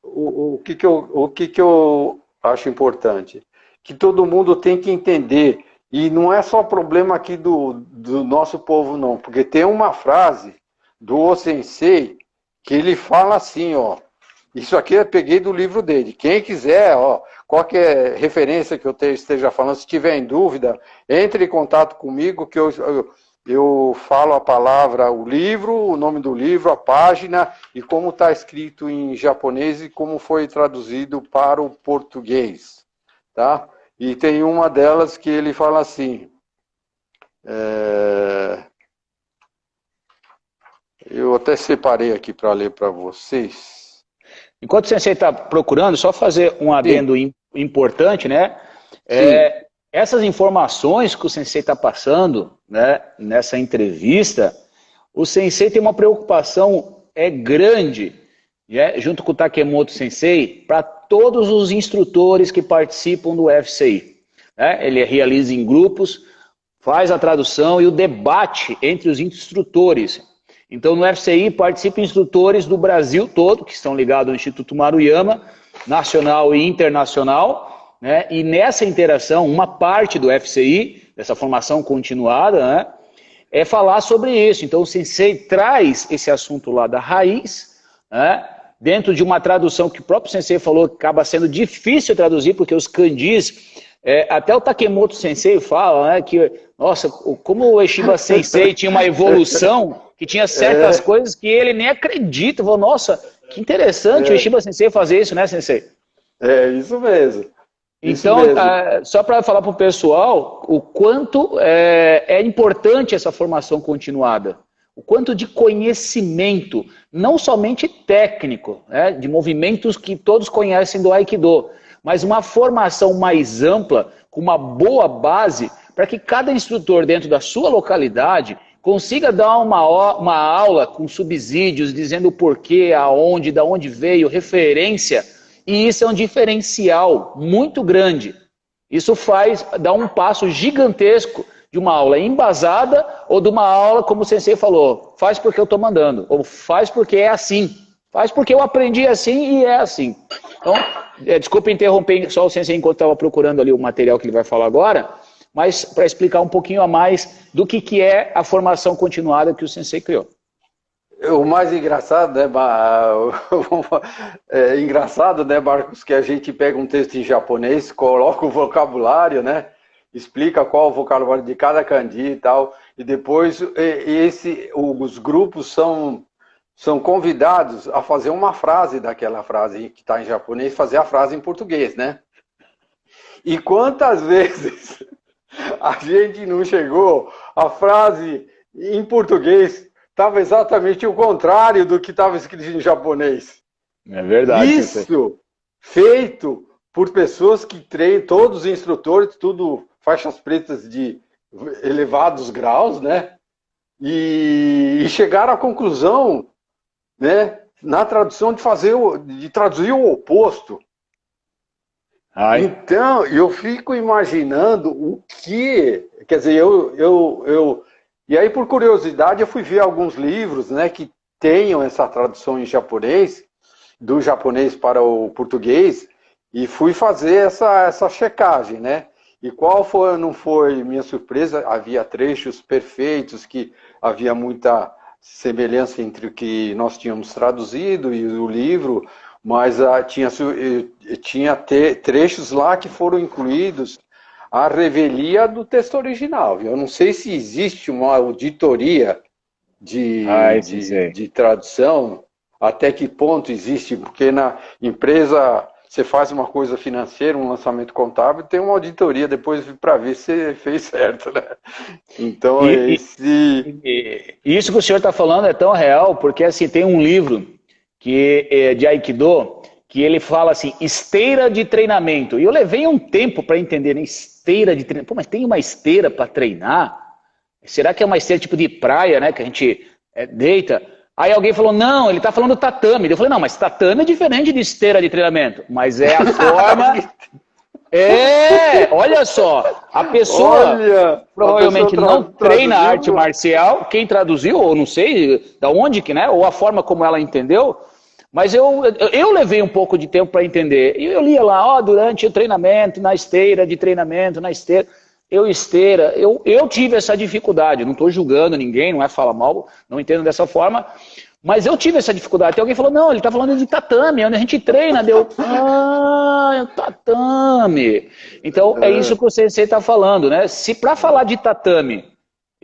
Speaker 2: o que eu acho importante? Que todo mundo tem que entender, e não é só problema aqui do nosso povo, não, porque tem uma frase do Sensei que ele fala assim, ó, isso aqui eu peguei do livro dele, quem quiser, ó, qualquer referência que eu esteja falando, se tiver em dúvida, entre em contato comigo, que eu falo a palavra, o livro, o nome do livro, a página, e como está escrito em japonês e como foi traduzido para o português. Tá? E tem uma delas que ele fala assim, eu até separei aqui para ler para vocês.
Speaker 1: Enquanto o Sensei está procurando, só fazer um adendo importante, né? Essas informações que o Sensei está passando, né, nessa entrevista, o Sensei tem uma preocupação é grande, junto com o Takemoto Sensei, para todos os instrutores que participam do FCI. Ele realiza em grupos, faz a tradução e o debate entre os instrutores. Então, no FCI participam instrutores do Brasil todo, que estão ligados ao Instituto Maruyama, nacional e internacional, e nessa interação, uma parte do FCI, dessa formação continuada, é falar sobre isso. Então, o Sensei traz esse assunto lá da raiz, dentro de uma tradução que o próprio Sensei falou que acaba sendo difícil traduzir, porque os kanjis, até o Takemoto Sensei fala, que, nossa, como o Ueshiba Sensei tinha uma evolução, que tinha certas coisas que ele nem acredita. Falou, nossa, que interessante o Ueshiba Sensei fazer isso, né, Sensei?
Speaker 2: É, isso mesmo.
Speaker 1: Então, só para falar para o pessoal o quanto é importante essa formação continuada, o quanto de conhecimento, não somente técnico, de movimentos que todos conhecem do Aikido, mas uma formação mais ampla, com uma boa base, para que cada instrutor dentro da sua localidade consiga dar uma aula com subsídios, dizendo o porquê, aonde, da onde veio, referência. E isso é um diferencial muito grande. Isso dá um passo gigantesco de uma aula embasada ou de uma aula, como o Sensei falou, faz porque eu estou mandando, ou faz porque é assim, faz porque eu aprendi assim e é assim. Então, desculpa interromper só o Sensei enquanto estava procurando ali o material que ele vai falar agora, mas para explicar um pouquinho a mais do que é a formação continuada que o Sensei criou.
Speaker 2: O mais engraçado, né, engraçado, né, Marcos, que a gente pega um texto em japonês, coloca o vocabulário, né, explica qual o vocabulário de cada kanji e tal, e depois os grupos são convidados a fazer uma frase daquela frase que está em japonês, fazer a frase em português, né? E quantas vezes a gente não chegou, a frase em português estava exatamente o contrário do que estava escrito em japonês.
Speaker 1: É verdade.
Speaker 2: Isso feito por pessoas que treinam, todos os instrutores, tudo faixas pretas de elevados graus, né? E chegaram à conclusão, né, na tradução de traduzir o oposto. Ai. Então, eu fico imaginando o que... Quer dizer, e aí, por curiosidade, eu fui ver alguns livros, né, que tenham essa tradução em japonês, do japonês para o português, e fui fazer essa checagem, né? E não foi minha surpresa, havia trechos perfeitos, que havia muita semelhança entre o que nós tínhamos traduzido e o livro, mas tinha trechos lá que foram incluídos a revelia do texto original. Eu não sei se existe uma auditoria de tradução, até que ponto existe, porque na empresa você faz uma coisa financeira, um lançamento contábil, tem uma auditoria depois para ver se você fez certo, né? Então,
Speaker 1: isso que o senhor está falando é tão real, porque assim, tem um livro de Aikido, que ele fala assim, esteira de treinamento. E eu levei um tempo para entender, né? Esteira de treinamento. Pô, mas tem uma esteira para treinar? Será que é uma esteira tipo de praia, né? Que a gente deita? Aí alguém falou, não, ele está falando tatame. Eu falei, não, mas tatame é diferente de esteira de treinamento. Mas é a forma... olha só. A pessoa provavelmente não treina arte marcial. Quem traduziu, ou não sei da onde, né? Ou a forma como ela entendeu... Mas eu levei um pouco de tempo para entender. E eu lia lá, durante o treinamento, na esteira de treinamento, na esteira. Eu tive essa dificuldade. Não estou julgando ninguém, não é falar mal, não entendo dessa forma. Mas eu tive essa dificuldade. Até alguém falou, não, ele está falando de tatame, onde a gente treina. É o tatame. Então, é isso que o Sensei está falando, né? Se para falar de tatame,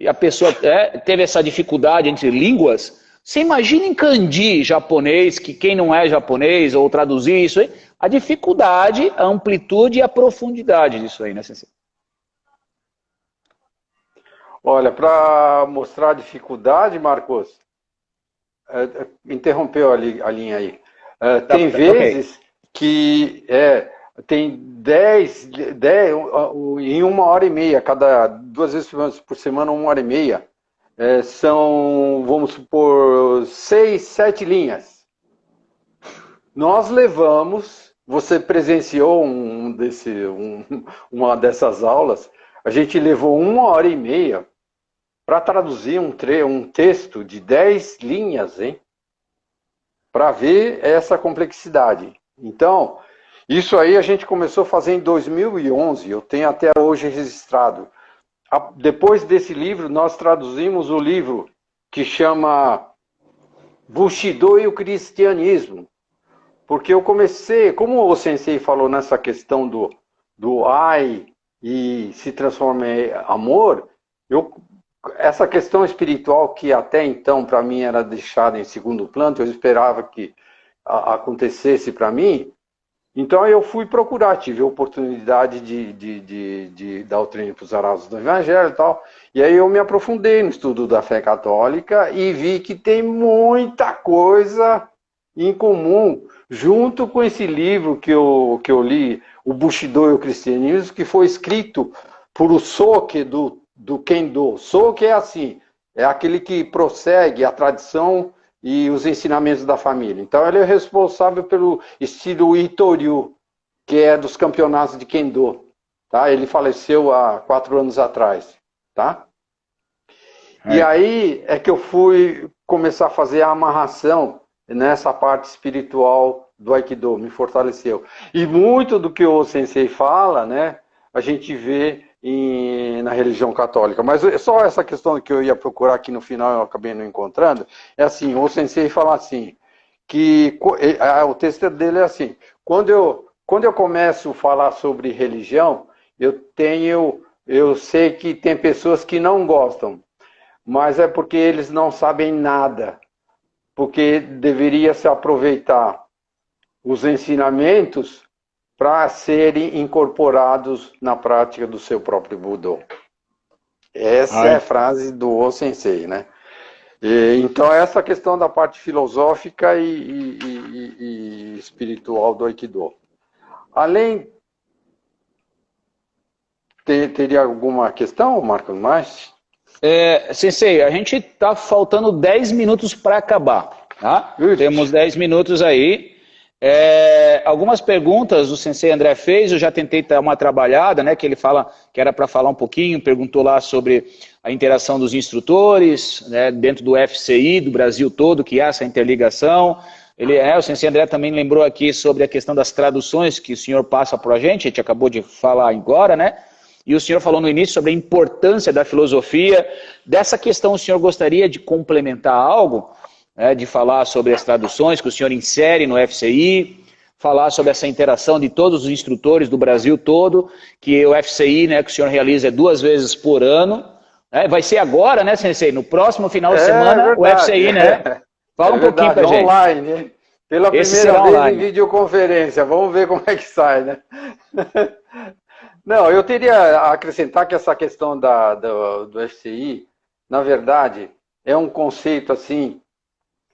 Speaker 1: a pessoa teve essa dificuldade entre línguas... Você imagina em kanji japonês, que quem não é japonês, ou traduzir isso aí, a dificuldade, a amplitude e a profundidade disso aí, né, Sensei?
Speaker 2: Olha, para mostrar a dificuldade, Marcos, interrompeu a linha aí. Tem vezes que tem 10 em 1 hora e meia, 2 vezes por semana, 1 hora e meia, são, vamos supor, 6, 7 linhas. Nós levamos, você presenciou uma dessas aulas, a gente levou 1h30 para traduzir um texto de 10 linhas, hein? Para ver essa complexidade. Então, isso aí a gente começou a fazer em 2011, eu tenho até hoje registrado. Depois desse livro, nós traduzimos o livro que chama Bushido e o Cristianismo. Porque eu comecei, como o Sensei falou nessa questão do ai e se transforma em amor, essa questão espiritual que até então para mim era deixada em segundo plano, eu esperava que acontecesse para mim, então eu fui procurar, tive a oportunidade de dar o treino para os arautos do Evangelho e tal, e aí eu me aprofundei no estudo da fé católica e vi que tem muita coisa em comum, junto com esse livro que eu li, o Bushido e o Cristianismo, que foi escrito por o Soke do Kendo. Soke é assim, é aquele que prossegue a tradição e os ensinamentos da família. Então ele é responsável pelo estilo Itoryu, que é dos campeonatos de Kendo. Tá? Ele faleceu há 4 anos atrás. Tá? E aí é que eu fui começar a fazer a amarração nessa parte espiritual do Aikido, me fortaleceu. E muito do que o Sensei fala, né, a gente vê na religião católica. Mas só essa questão que eu ia procurar aqui no final, eu acabei não encontrando, é assim, o Sensei fala assim, que o texto dele é assim, quando eu começo a falar sobre religião, eu sei que tem pessoas que não gostam, mas é porque eles não sabem nada, porque deveria se aproveitar os ensinamentos para serem incorporados na prática do seu próprio Budô. Essa é a frase do O Sensei, né? Então, essa questão da parte filosófica e espiritual do Aikido. Além... Teria alguma questão, Marcos, mais?
Speaker 1: Sensei, a gente está faltando 10 minutos para acabar. Tá? Temos 10 minutos aí. Algumas perguntas o Sensei André fez, eu já tentei dar uma trabalhada, né, que ele fala que era para falar um pouquinho, perguntou lá sobre a interação dos instrutores, né, dentro do FCI, do Brasil todo, que há essa interligação. O Sensei André também lembrou aqui sobre a questão das traduções que o senhor passa para a gente acabou de falar agora, né? E o senhor falou no início sobre a importância da filosofia. Dessa questão, o senhor gostaria de complementar algo? De falar sobre as traduções que o senhor insere no FCI, falar sobre essa interação de todos os instrutores do Brasil todo, que o FCI, né, que o senhor realiza 2 vezes por ano. Vai ser agora, né, Sensei? No próximo final de semana, o FCI, né? Fala um pouquinho pra gente.
Speaker 2: Online, né? Pela primeira vez em videoconferência. Vamos ver como é que sai, né? Não, eu teria a acrescentar que essa questão do FCI, na verdade, é um conceito assim,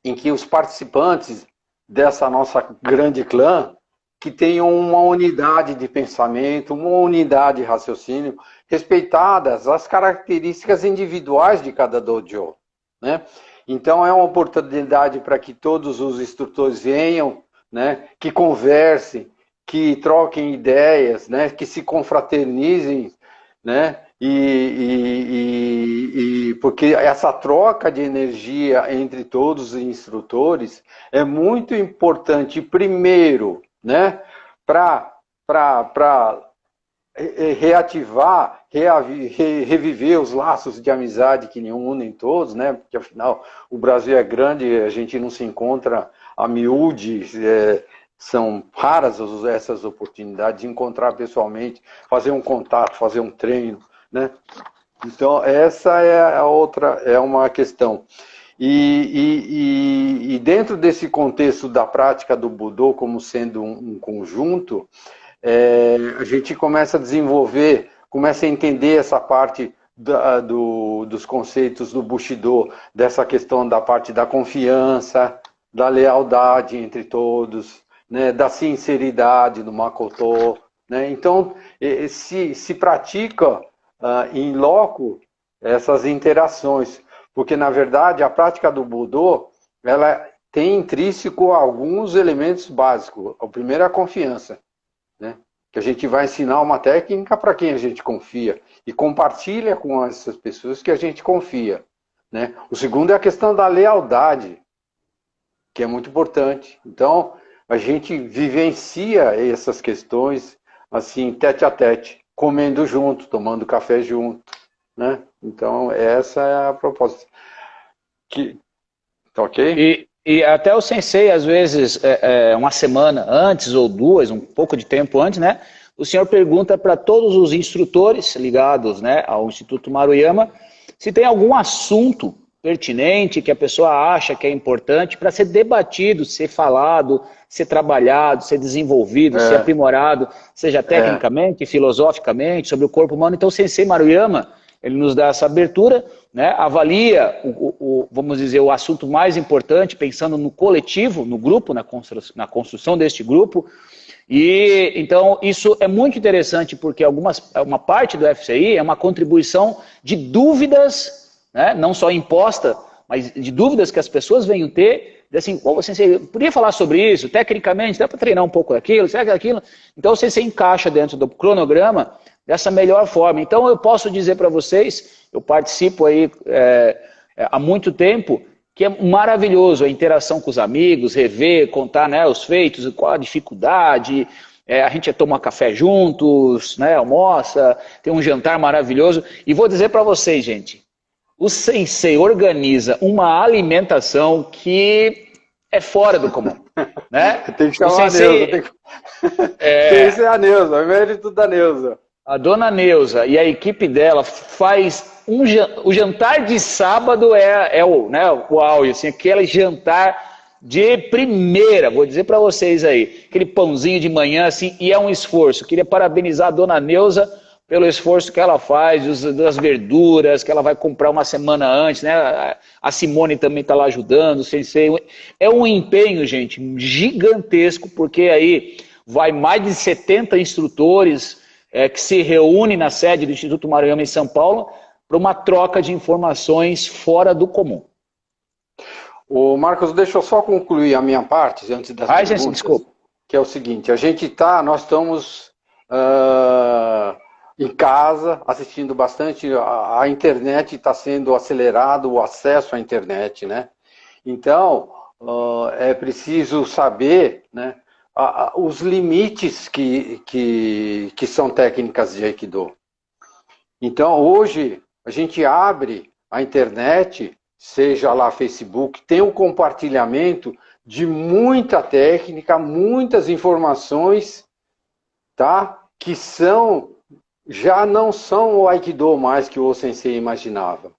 Speaker 2: em que os participantes dessa nossa grande clã, que tenham uma unidade de pensamento, uma unidade de raciocínio, respeitadas as características individuais de cada dojo, né? Então é uma oportunidade para que todos os instrutores venham, né, que conversem, que troquem ideias, né, que se confraternizem, né, porque essa troca de energia entre todos os instrutores é muito importante, primeiro, né, para reativar, reviver os laços de amizade que unem todos, né, porque afinal o Brasil é grande, a gente não se encontra a miúde, são raras essas oportunidades de encontrar pessoalmente, fazer um contato, fazer um treino, né? Então essa é uma questão. E dentro desse contexto da prática do Budô como sendo um conjunto, a gente começa a desenvolver, começa a entender essa parte dos conceitos do Bushido, dessa questão da parte da confiança, da lealdade entre todos, né, da sinceridade do Makoto, né? Então se pratica em loco essas interações, Porque, na verdade, a prática do Budô, ela tem intrínseco alguns elementos básicos. O primeiro é a confiança, né? Que a gente vai ensinar uma técnica para quem a gente confia e compartilha com essas pessoas que a gente confia, né? O segundo é a questão da lealdade, que é muito importante. Então, a gente vivencia essas questões assim, tete a tete, comendo junto, tomando café junto, né? Então, essa é a proposta. Tá ok?
Speaker 1: E até o sensei, às vezes, uma semana antes ou duas, um pouco de tempo antes, né? O senhor pergunta para todos os instrutores ligados, né, ao Instituto Maruyama se tem algum assunto pertinente que a pessoa acha que é importante para ser debatido, ser falado, ser trabalhado, ser desenvolvido, ser aprimorado, seja tecnicamente, filosoficamente, sobre o corpo humano. Então o Sensei Maruyama, ele nos dá essa abertura, né, avalia, vamos dizer, o assunto mais importante, pensando no coletivo, no grupo, na construção deste grupo. E então isso é muito interessante porque uma parte do FCI é uma contribuição de dúvidas, né, não só imposta, mas de dúvidas que as pessoas venham ter, assim, você podia falar sobre isso, tecnicamente, dá para treinar um pouco daquilo, será que é aquilo? Então você encaixa dentro do cronograma dessa melhor forma. Então eu posso dizer para vocês, eu participo aí há muito tempo, que é maravilhoso a interação com os amigos, rever, contar, né, os feitos, qual a dificuldade, a gente toma café juntos, né, almoça, tem um jantar maravilhoso. E vou dizer para vocês, gente, o Sensei organiza uma alimentação que é fora do comum. Né?
Speaker 2: Tem que chamar a Neuza. Tem que ser a Neuza, é mérito da Neuza.
Speaker 1: A dona Neuza e a equipe dela faz o jantar de sábado o auge, assim, aquele jantar de primeira, vou dizer para vocês aí, aquele pãozinho de manhã, assim, e é um esforço. Queria parabenizar a dona Neuza pelo esforço que ela faz, das verduras, que ela vai comprar uma semana antes, né? A Simone também está lá ajudando, o Sensei. É um empenho, gente, gigantesco, porque aí vai mais de 70 instrutores que se reúnem na sede do Instituto Maruyama em São Paulo para uma troca de informações fora do comum.
Speaker 2: Ô Marcos, deixa eu só concluir a minha parte antes das perguntas,
Speaker 1: gente, desculpa.
Speaker 2: Que é o seguinte, nós estamos em casa assistindo bastante, a internet está sendo acelerado, o acesso à internet, né? Então, é preciso saber, né, os limites que são técnicas de Aikido. Então, hoje, a gente abre a internet, seja lá Facebook, tem um compartilhamento de muita técnica, muitas informações, tá? Que já não são o Aikido mais que o Sensei imaginava.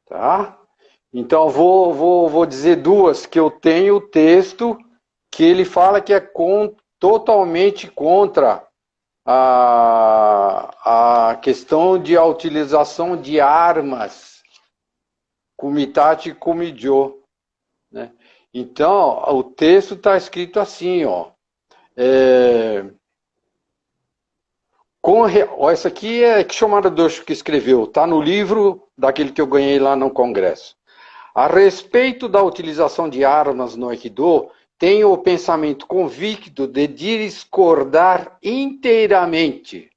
Speaker 2: Tá? Então, vou dizer duas, que eu tenho o texto que ele fala que é totalmente contra a questão de a utilização de armas, kumitachi kumijo, né? Então, o texto está escrito assim, ó. Essa aqui é Kishomaro Doshi que escreveu, está no livro daquele que eu ganhei lá no congresso. A respeito da utilização de armas no Aikido, tenho o pensamento convicto de discordar inteiramente,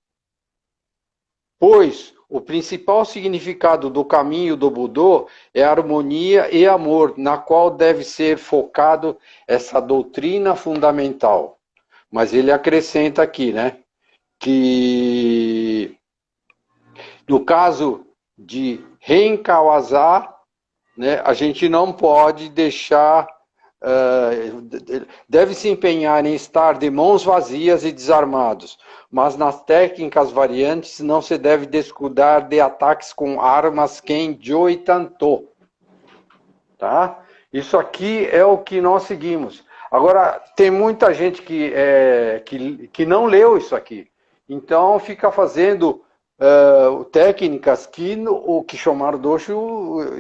Speaker 2: pois o principal significado do caminho do Budô é harmonia e amor, na qual deve ser focado essa doutrina fundamental. Mas ele acrescenta aqui, né, que no caso de Renkawaza, né, a gente não pode deixar, deve se empenhar em estar de mãos vazias e desarmados, mas nas técnicas variantes não se deve descuidar de ataques com armas Kenjo e Tanto. Tá? Isso aqui é o que nós seguimos. Agora, tem muita gente que não leu isso aqui. Então, fica fazendo técnicas que o Kishomaro Doshi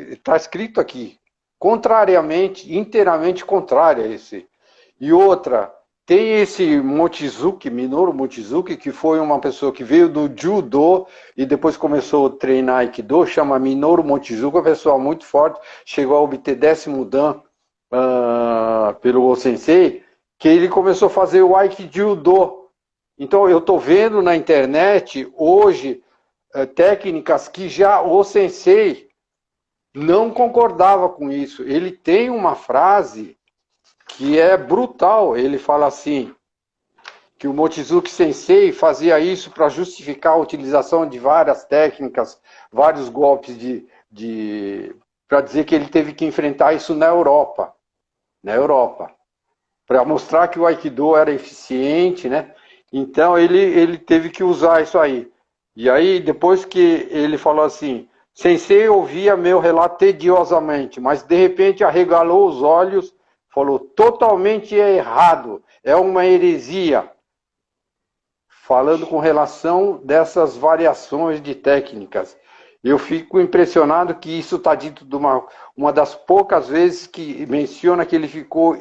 Speaker 2: está escrito aqui. Contrariamente, inteiramente contrária a esse. E outra, tem esse Mochizuki, Minoru Mochizuki, que foi uma pessoa que veio do Judo e depois começou a treinar Aikido, chama Minoru Mochizuki, uma pessoa muito forte, chegou a obter 10º Dan pelo O-Sensei, que ele começou a fazer o Aikido. Então eu estou vendo na internet hoje técnicas que já o Sensei não concordava com isso. Ele tem uma frase que é brutal. Ele fala assim, que o Mochizuki Sensei fazia isso para justificar a utilização de várias técnicas, vários golpes para dizer que ele teve que enfrentar isso na Europa. Na Europa. Para mostrar que o Aikido era eficiente, né? Então ele teve que usar isso aí. E aí, depois que ele falou assim, Sensei ouvia meu relato tediosamente, mas de repente arregalou os olhos, falou, totalmente errado, é uma heresia. Falando com relação dessas variações de técnicas. Eu fico impressionado que isso está dito de uma das poucas vezes que menciona que ele ficou,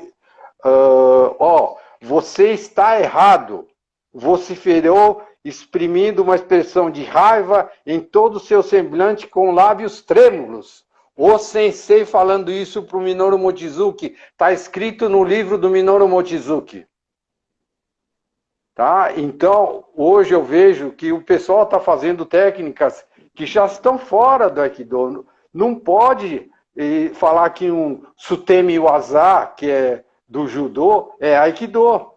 Speaker 2: você está errado, vociferou, exprimindo uma expressão de raiva em todo o seu semblante com lábios trêmulos. O Sensei falando isso para o Minoru Mochizuki, está escrito no livro do Minoru Mochizuki. Tá? Então, hoje eu vejo que o pessoal está fazendo técnicas que já estão fora do Aikido. Não pode falar que um Sutemi Waza, que é do Judô, é Aikido.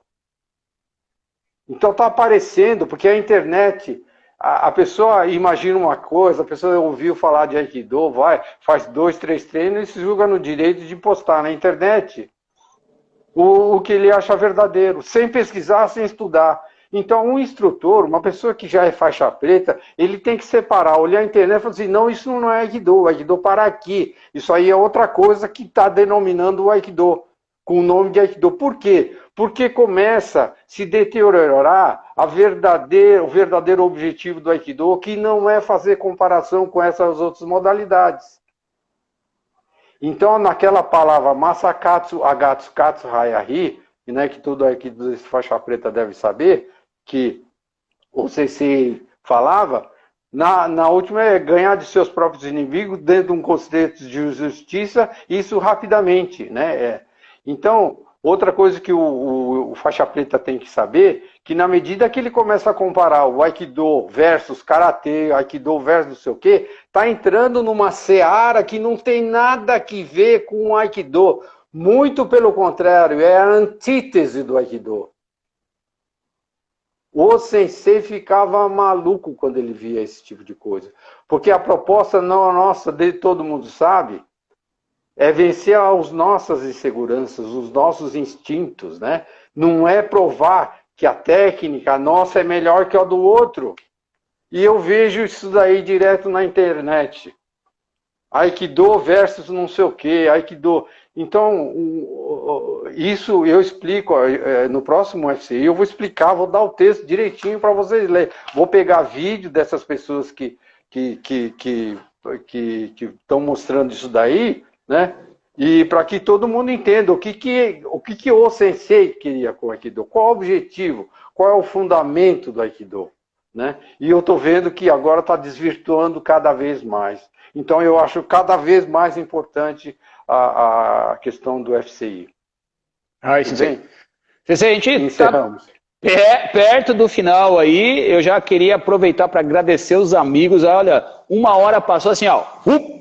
Speaker 2: Então está aparecendo, porque a internet, a pessoa imagina uma coisa, a pessoa ouviu falar de Aikido, faz 2, 3 treinos e se julga no direito de postar na internet o que ele acha verdadeiro, sem pesquisar, sem estudar. Então um instrutor, uma pessoa que já é faixa preta, ele tem que separar, olhar a internet e falar assim, não, isso não é Aikido, o Aikido para aqui, isso aí é outra coisa que está denominando o Aikido, com o nome de Aikido. Por quê? Porque começa a se deteriorar o verdadeiro objetivo do Aikido, que não é fazer comparação com essas outras modalidades. Então, naquela palavra Masakatsu Agatsu Katsu Hayahi, né, que todo Aikido de faixa preta deve saber, que o Sensei falava, na última é ganhar de seus próprios inimigos dentro de um conceito de justiça, isso rapidamente, né? Então, outra coisa que o faixa preta tem que saber, que na medida que ele começa a comparar o Aikido versus Karatê, Aikido versus não sei o quê, está entrando numa seara que não tem nada que ver com o Aikido. Muito pelo contrário, é a antítese do Aikido. O Sensei ficava maluco quando ele via esse tipo de coisa. Porque a proposta nossa, todo mundo sabe, é vencer as nossas inseguranças, os nossos instintos, né? Não é provar que a técnica nossa é melhor que a do outro. E eu vejo isso daí direto na internet. Aikido versus não sei o quê, Aikido. Então, isso eu explico no próximo UFC. Eu vou explicar, vou dar o texto direitinho para vocês lerem. Vou pegar vídeo dessas pessoas que estão mostrando isso daí, né? E para que todo mundo entenda o que o Sensei queria com o Aikido, qual o objetivo, qual é o fundamento do Aikido, né? E eu estou vendo que agora está desvirtuando cada vez mais. Então eu acho cada vez mais importante a questão do FCI.
Speaker 1: Sensei. Sensei, a gente
Speaker 2: encerramos.
Speaker 1: Perto do final aí, eu já queria aproveitar para agradecer os amigos. Olha, 1 hora passou assim, ó,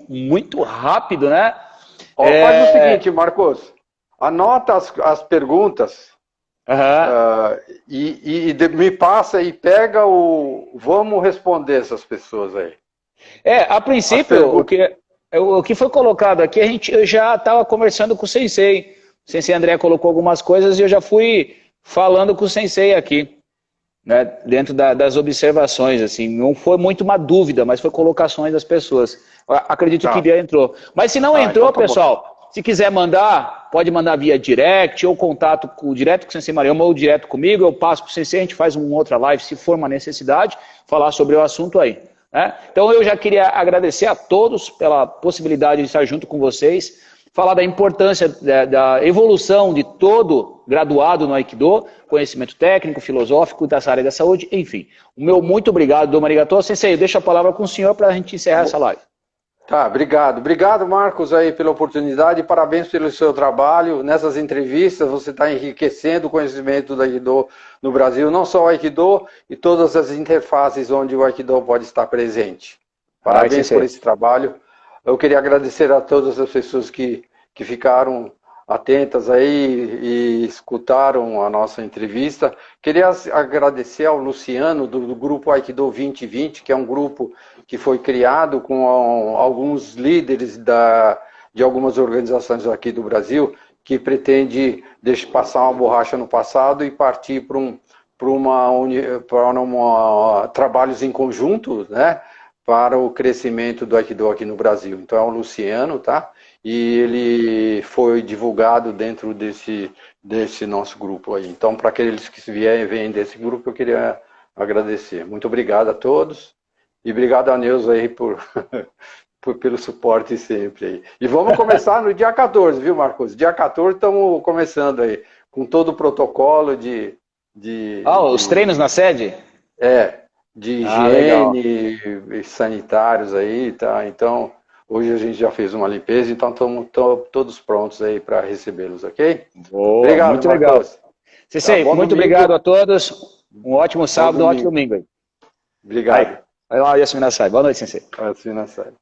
Speaker 1: muito rápido, né?
Speaker 2: Faz o seguinte, Marcos, anota as perguntas e me passa e pega vamos responder essas pessoas aí.
Speaker 1: A princípio, o que foi colocado aqui, eu já estava conversando com o Sensei. O Sensei André colocou algumas coisas e eu já fui falando com o Sensei aqui, né, dentro das observações, assim. Não foi muito uma dúvida, mas foi colocações das pessoas. Acredito que já entrou. Mas se não entrou, então pessoal, se quiser mandar, pode mandar via direct ou contato direto com o Sensei Mariama ou direto comigo, eu passo para o Sensei, a gente faz uma outra live, se for uma necessidade, falar sobre o assunto aí. Né? Então eu já queria agradecer a todos pela possibilidade de estar junto com vocês. falar da importância da evolução de todo graduado no Aikido, conhecimento técnico, filosófico, dessa área da saúde, enfim. O meu muito obrigado, Dom Arigato. Sensei, eu deixo a palavra com o senhor para a gente encerrar essa live.
Speaker 2: Tá, obrigado. Obrigado, Marcos, aí pela oportunidade. Parabéns pelo seu trabalho. Nessas entrevistas, você está enriquecendo o conhecimento do Aikido no Brasil, não só o Aikido, e todas as interfaces onde o Aikido pode estar presente. Parabéns por esse trabalho. Eu queria agradecer a todas as pessoas que ficaram atentas aí e escutaram a nossa entrevista. Queria agradecer ao Luciano, do grupo Aikido 2020, que é um grupo que foi criado com alguns líderes de algumas organizações aqui do Brasil, que pretende passar uma borracha no passado e partir para trabalhos em conjunto, né, para o crescimento do Aikido aqui no Brasil. Então é o Luciano, tá? E ele foi divulgado dentro desse nosso grupo aí. Então, para aqueles que vêm desse grupo, eu queria agradecer. Muito obrigado a todos e obrigado a Neuza aí pelo suporte sempre aí. E vamos começar no dia 14, viu, Marcos? Dia 14 estamos começando aí, com todo o protocolo
Speaker 1: os treinos na sede?
Speaker 2: De higiene e sanitários aí, tá? Então, hoje a gente já fez uma limpeza, então estamos todos prontos aí para recebê-los, ok?
Speaker 1: Boa, obrigado, muito Marcos. Legal. Sensei, muito domingo. Obrigado a todos. Um ótimo sábado, um ótimo domingo aí.
Speaker 2: Obrigado.
Speaker 1: Vai lá, Yasumi Nasai. Boa noite, Sensei.
Speaker 2: Yasumi Nasai.